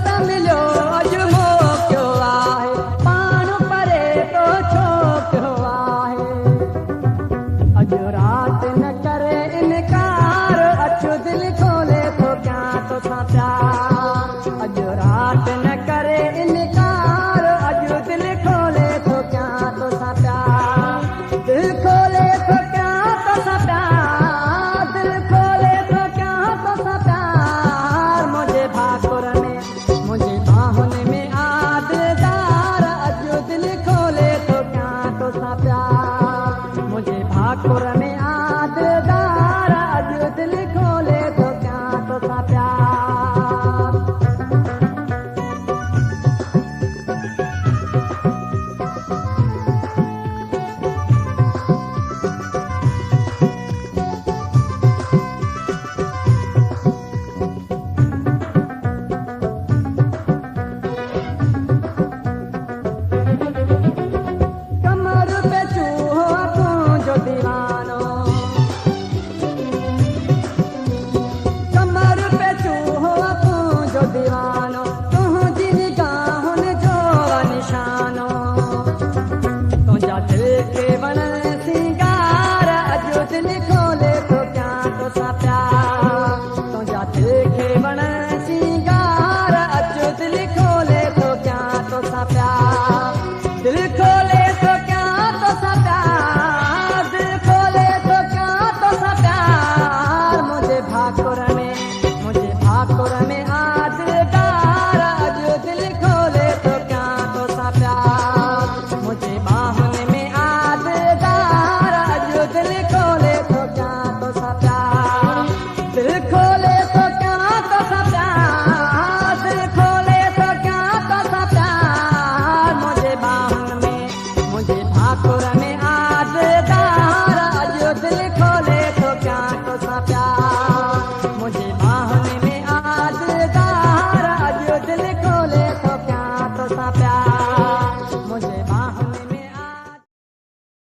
त मिलियो अॼु मौक़ो आहे, पाण परे तो छो पियो आहे। अॼु राति न करे इनकार, अछो दिलि खोले तो कयां तोसां प्यार। अॼु राति न करे इनकार, अॼु दिलि खोले तो कयां तोसां प्यार। दिलि खोले तो कयां तोसां प्यार, दिलि खोले तो कयां तोसां प्यार। मुंहिंजे भाकुर में मुंहिंजे बाहुनि में आददार, अॼु दिलि खोले तो कयां तोसां प्यार। मुंहिंजे भाकुर में आददार, अॼु दिलि खोले तो कयां तोसां प्यार। कमर पे चूहो तुंहिंजो दीवानो, कमर पे चूहो तुंहिंजो दीवानो, तुंहिंजी निगाहुनि जो निशानो। तुंहिंजा दिल खे वण सिंगार, अॼु दिलि खोले तो कयां तोसां प्यार। तुंहिंजा दिल खे वण सिंगार, अॼु दिलि खोले तो कयां तोसां प्यार। दिलि खोले तो कयां तोसां प्यार, दिलि खोले तो कयां तोसां प्यार। मुंहिंजे भाकुर में आददार, अॼु दिलि खोले तो कयां तोसां प्यार। मुंहिंजे बाहुनि में आददार, अॼु दिलि खोले तो कयां तोसां प्यार। दिलि खोले तो कयां तोसां प्यार, दिलि खोले तो कयां तोसां प्यार। मुंहिंजे बाहुनि में मुंहिंजे भाकुर